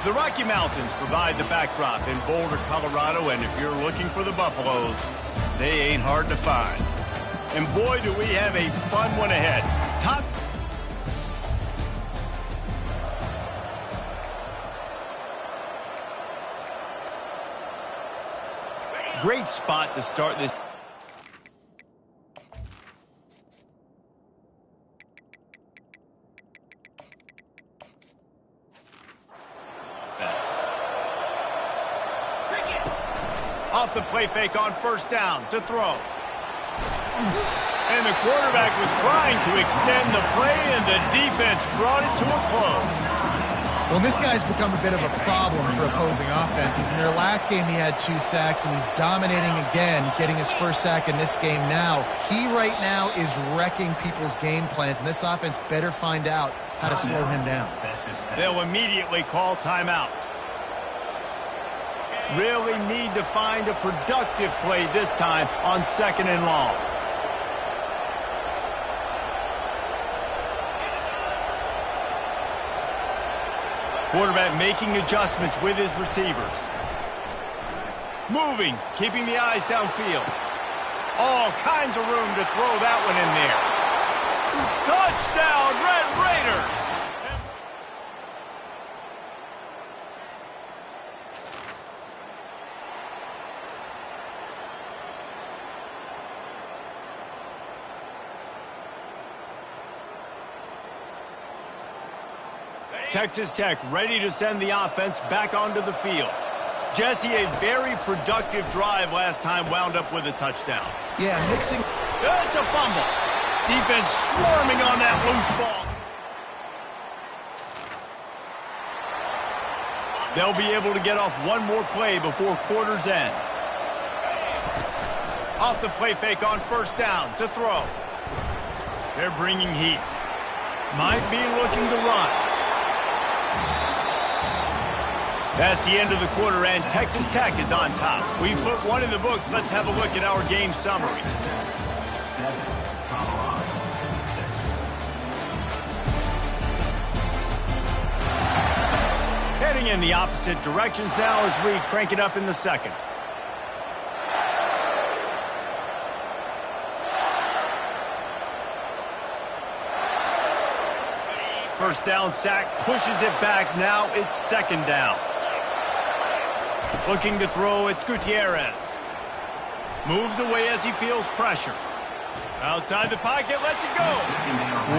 The Rocky Mountains provide the backdrop in Boulder, Colorado, and if you're looking for the Buffaloes, they ain't hard to find. And boy, do we have a fun one ahead. Great spot to start this. Off the play fake on first down to throw. And the quarterback was trying to extend the play, and the defense brought it to a close. Well, this guy's become a bit of a problem for opposing offenses. In their last game, he had 2 sacks, and he's dominating again, getting his first sack in this game now. He right now is wrecking people's game plans, and this offense better find out how to slow him down. They'll immediately call timeout. Really need to find a productive play this time on 2nd and long. Quarterback making adjustments with his receivers. Moving, keeping the eyes downfield. All kinds of room to throw that one in there. Touchdown, Red Raiders! Texas Tech ready to send the offense back onto the field. Jesse, a very productive drive last time, wound up with a touchdown. Yeah, mixing. It's a fumble. Defense swarming on that loose ball. They'll be able to get off one more play before quarter's end. Off the play fake on first down to throw. They're bringing heat. Might be looking to run. That's the end of the quarter, and Texas Tech is on top. We put one in the books. Let's have a look at our game summary. Heading in the opposite directions now as we crank it up in the second. First down sack, pushes it back. Now it's 2nd down. Looking to throw, it's Gutierrez. Moves away as he feels pressure. Outside the pocket, lets it go.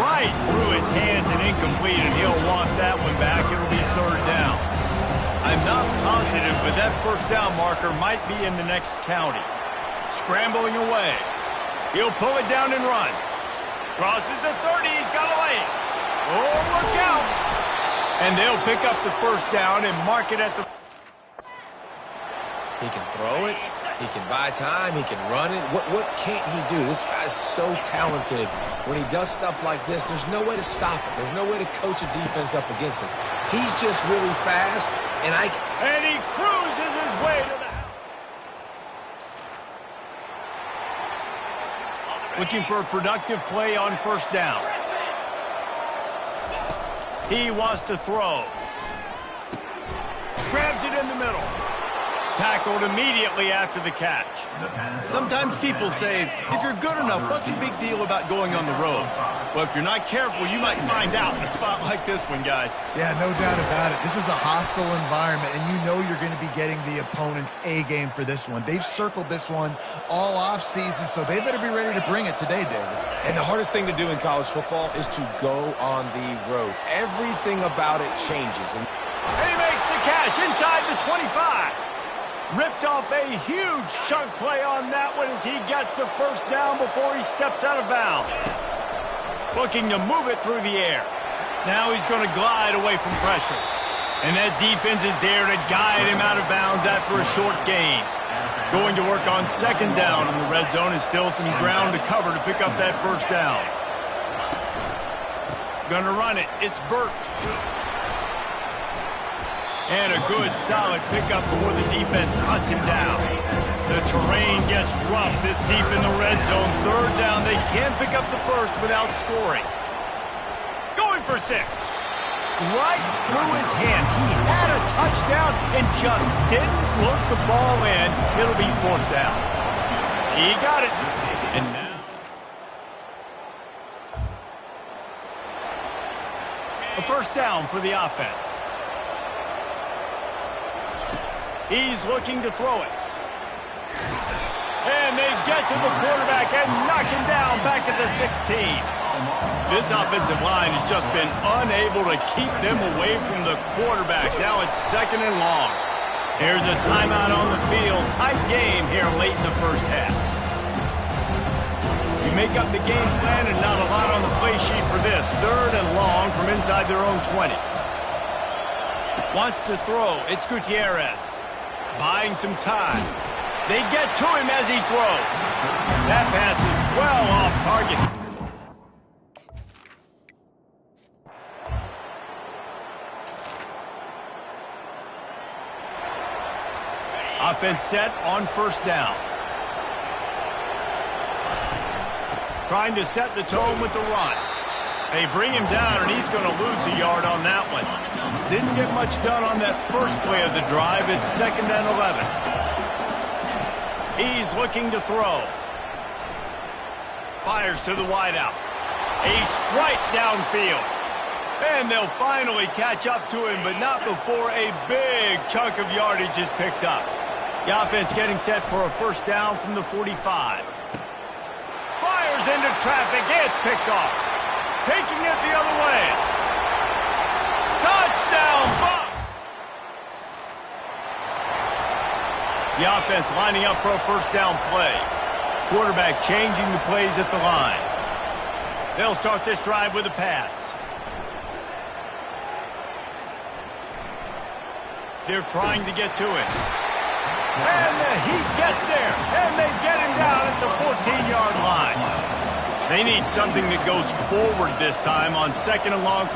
Right through his hands and incomplete, and he'll want that one back. It'll be 3rd down. I'm not positive, but that first down marker might be in the next county. Scrambling away. He'll pull it down and run. Crosses the 30, he's got a lane. Oh, look out. And they'll pick up the first down and mark it at the... He can throw it. He can buy time. He can run it. What can't he do? This guy's so talented. When he does stuff like this, there's no way to stop it. There's no way to coach a defense up against this. He's just really fast, and he cruises his way to the house. Looking for a productive play on first down. He wants to throw. Grabs it in the middle. Tackled immediately after the catch. Sometimes people say, if you're good enough, what's the big deal about going on the road? Well, if you're not careful, you might find out in a spot like this one, guys. Yeah, no doubt about it. This is a hostile environment, and you know you're going to be getting the opponent's A game for this one. They've circled this one all off season, so they better be ready to bring it today, David. And the hardest thing to do in college football is to go on the road. Everything about it changes. And he makes the catch inside the 25. Ripped off a huge chunk play on that one as he gets the first down before he steps out of bounds. Looking to move it through the air. Now he's going to glide away from pressure. And that defense is there to guide him out of bounds after a short gain. Going to work on 2nd down in the red zone, and still some ground to cover to pick up that first down. Going to run it. It's Burt. And a good, solid pickup before the defense cuts him down. The terrain gets rough this deep in the red zone. 3rd down, they can pick up the first without scoring. Going for 6. right through his hands. He had a touchdown and just didn't look the ball in. It'll be 4th down. He got it. And now a 1st down for the offense. He's looking to throw it. And they get to the quarterback and knock him down back at the 16. This offensive line has just been unable to keep them away from the quarterback. Now it's 2nd and long. Here's a timeout on the field. Tight game here late in the 1st half. You make up the game plan and not a lot on the play sheet for this. 3rd and long from inside their own 20. Wants to throw. It's Gutierrez. Buying some time. They get to him as he throws. That pass is well off target. Offense set on 1st down. Trying to set the tone with the run. They bring him down, and he's going to lose a yard on that one. Didn't get much done on that first play of the drive. It's 2nd and 11. He's looking to throw. Fires to the wideout. A strike downfield. And they'll finally catch up to him, but not before a big chunk of yardage is picked up. The offense getting set for a 1st down from the 45. Fires into traffic. It's picked off. Taking it the other way. Touchdown, Bucs! The offense lining up for a 1st down play. Quarterback changing the plays at the line. They'll start this drive with a pass. They're trying to get to it. And the Heat gets there. And they get him down at the 14-yard line. They need something that goes forward this time on 2nd and long.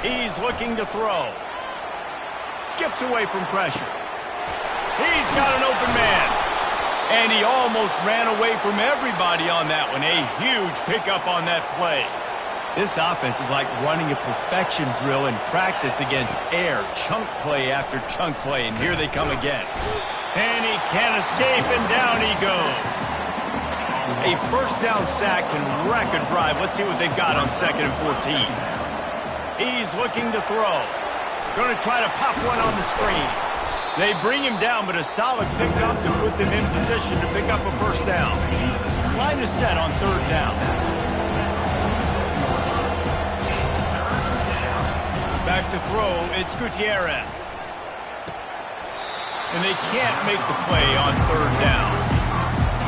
He's looking to throw. Skips away from pressure. He's got an open man. And he almost ran away from everybody on that one. A huge pickup on that play. This offense is like running a perfection drill in practice against air. Chunk play after chunk play, and here they come again. And he can't escape, and down he goes. A 1st down sack can wreck a drive. Let's see what they've got on 2nd and 14. He's looking to throw. Going to try to pop one on the screen. They bring him down, but a solid pickup to put them in position to pick up a 1st down. Line is set on 3rd down. Back to throw, it's Gutierrez. And they can't make the play on 3rd down.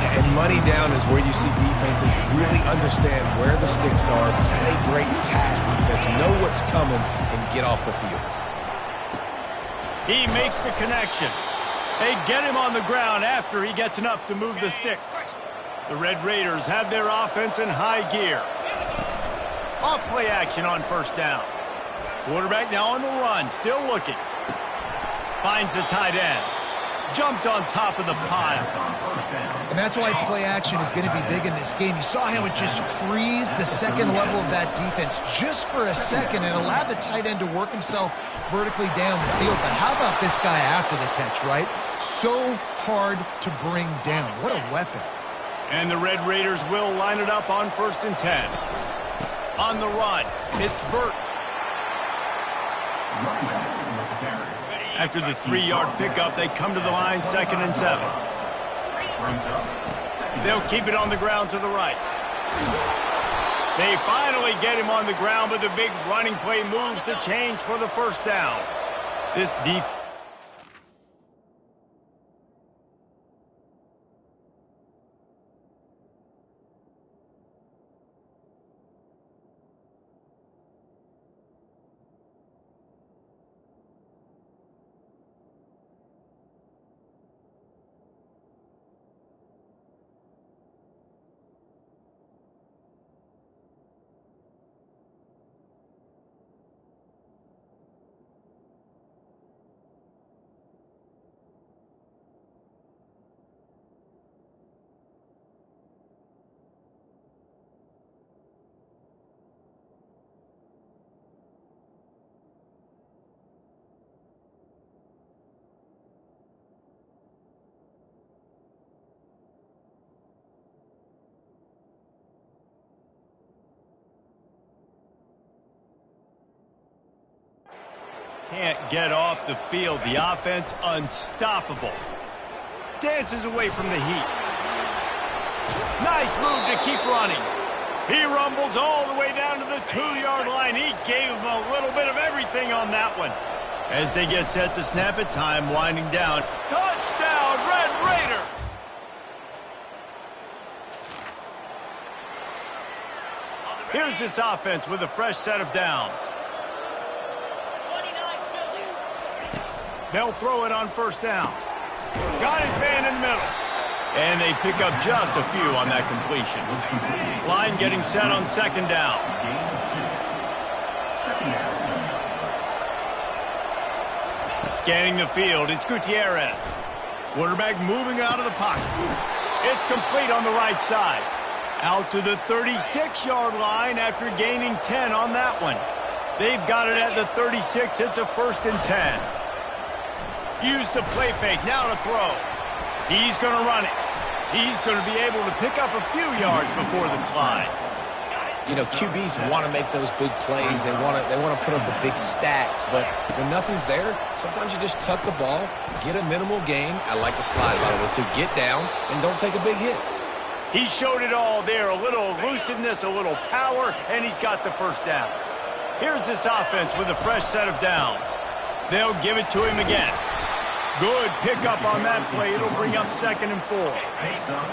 Yeah, and money down is where you see defenses really understand where the sticks are, play great pass defense, know what's coming, and get off the field. He makes the connection. They get him on the ground after he gets enough to move the sticks. The Red Raiders have their offense in high gear. Off play action on 1st down. Quarterback now on the run, still looking. Finds the tight end. Jumped on top of the pile. And that's why play action is going to be big in this game. You saw how it just frees the 2nd level of that defense just for a second and allowed the tight end to work himself vertically down the field. But how about this guy after the catch, right? So hard to bring down. What a weapon. And the Red Raiders will line it up on 1st and 10. On the run, it's Burt. After the 3-yard pickup, they come to the line 2nd and 7. They'll keep it on the ground to the right. They finally get him on the ground, but the big running play moves the change for the 1st down. This defense. can't get off the field. The offense unstoppable. Dances away from the heat. Nice move to keep running. He rumbles all the way down to the 2-yard line. He gave him a little bit of everything on that one. As they get set to snap it, time winding down. Touchdown, Red Raider! Here's this offense with a fresh set of downs. They'll throw it on first down. Got his man in the middle. And they pick up just a few on that completion. Line getting set on second down. Scanning the field, it's Gutierrez. Quarterback moving out of the pocket. It's complete on the right side. Out to the 36-yard line after gaining 10 on that one. They've got it at the 36. It's a 1st and 10. Use the play fake, now to throw. He's going to run it. He's going to be able to pick up a few yards before the slide. You know, QBs want to make those big plays. They want to put up the big stats. But when nothing's there, sometimes you just tuck the ball, get a minimal gain. I like the slide, by the way, to get down and don't take a big hit. He showed it all there. A little elusiveness, a little power, and he's got the first down. Here's this offense with a fresh set of downs. They'll give it to him again. Good pickup on that play. It'll bring up 2nd and 4.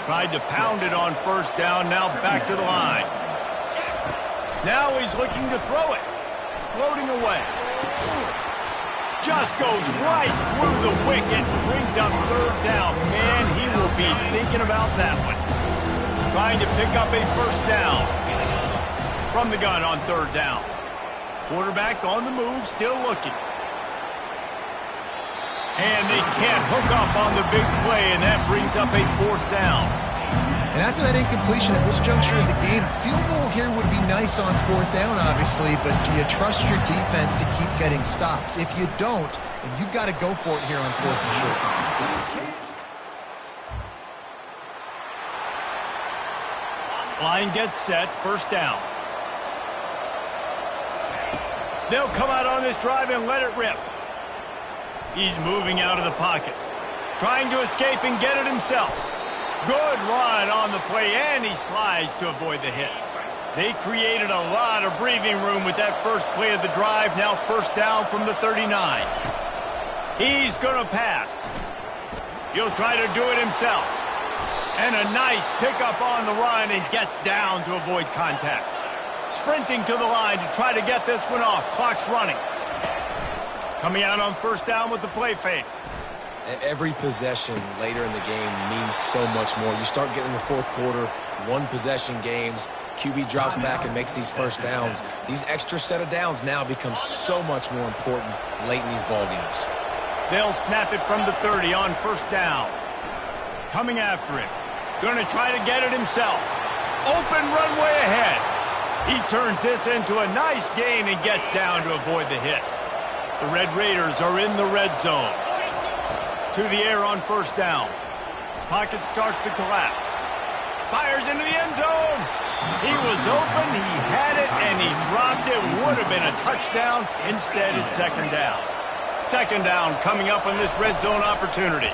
Tried to pound it on first down. Now back to the line. Now he's looking to throw it. Floating away. Just goes right through the wicket. Brings up 3rd down. Man, he will be thinking about that one. Trying to pick up a first down. From the gun on 3rd down. Quarterback on the move, still looking. And they can't hook up on the big play, and that brings up a 4th down. And after that incompletion at this juncture of the game, field goal here would be nice on 4th down, obviously, but do you trust your defense to keep getting stops? If you don't, then you've got to go for it here on 4th and short. Line gets set, first down. They'll come out on this drive and let it rip. He's moving out of the pocket. Trying to escape and get it himself. Good run on the play, and he slides to avoid the hit. They created a lot of breathing room with that first play of the drive. Now first down from the 39. He's going to pass. He'll try to do it himself. And a nice pickup on the run, and gets down to avoid contact. Sprinting to the line to try to get this one off. Clock's running. Coming out on first down with the play fake. Every possession later in the game means so much more. You start getting the 4th quarter, 1-possession games. QB drops back and makes these first downs. These extra set of downs now become so much more important late in these ball games. They'll snap it from the 30 on first down. Coming after it. Going to try to get it himself. Open runway ahead. He turns this into a nice gain and gets down to avoid the hit. The Red Raiders are in the red zone. To the air on first down. Pocket starts to collapse. Fires into the end zone. He was open, he had it, and he dropped it. Would have been a touchdown. Instead, it's 2nd down. 2nd down coming up on this red zone opportunity.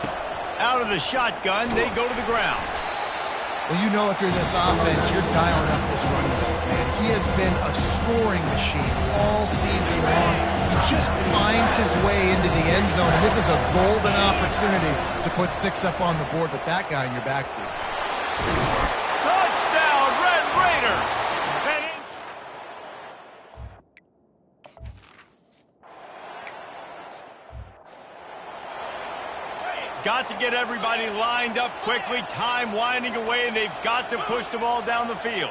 Out of the shotgun, they go to the ground. Well, you know if you're this offense, you're dialing up this running back, man. He has been a scoring machine all season long. He just finds his way into the end zone, and this is a golden opportunity to put 6 up on the board with that guy in your backfield. Touchdown, Red Raiders! Got to get everybody lined up quickly. Time winding away, and they've got to push the ball down the field.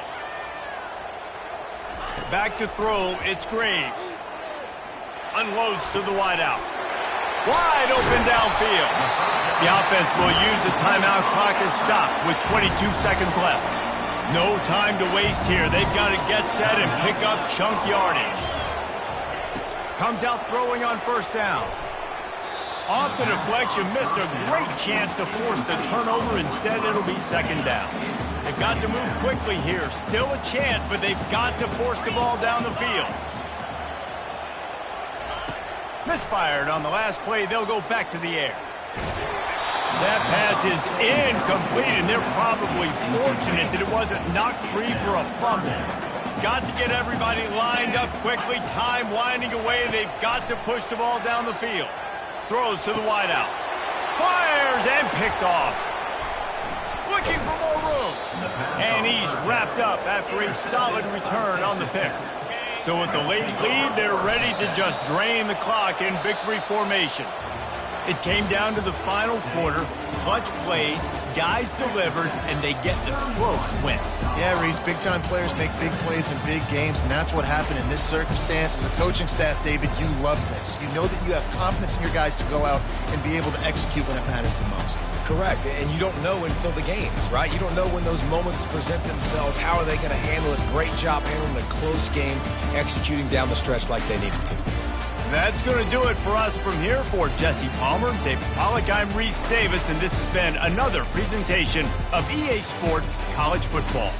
Back to throw, it's Graves. Unloads to the wideout. Wide open downfield. The offense will use the timeout. Clock is stopped with 22 seconds left. No time to waste here. They've got to get set and pick up chunk yardage. Comes out throwing on first down. Off the deflection, missed a great chance to force the turnover. Instead, it'll be 2nd down. They've got to move quickly here. Still a chance, but they've got to force the ball down the field. Misfired on the last play. They'll go back to the air. That pass is incomplete, and they're probably fortunate that it wasn't knocked free for a fumble. Got to get everybody lined up quickly. Time winding away. They've got to push the ball down the field. Throws to the wideout. Fires and picked off. Looking for more room. And he's wrapped up after a solid return on the pick. So with the late lead, they're ready to just drain the clock in victory formation. It came down to the final quarter. Clutch plays, guys delivered, and they get the close win. Yeah, Reese, big-time players make big plays in big games, and that's what happened in this circumstance. As a coaching staff, David, you love this. You know that you have confidence in your guys to go out and be able to execute when it matters the most. Correct, and you don't know until the games, right? You don't know when those moments present themselves. How are they going to handle it? Great job handling a close game, executing down the stretch like they needed to. That's going to do it for us from here. For Jesse Palmer, David Pollack, I'm Reese Davis, and this has been another presentation of EA Sports College Football.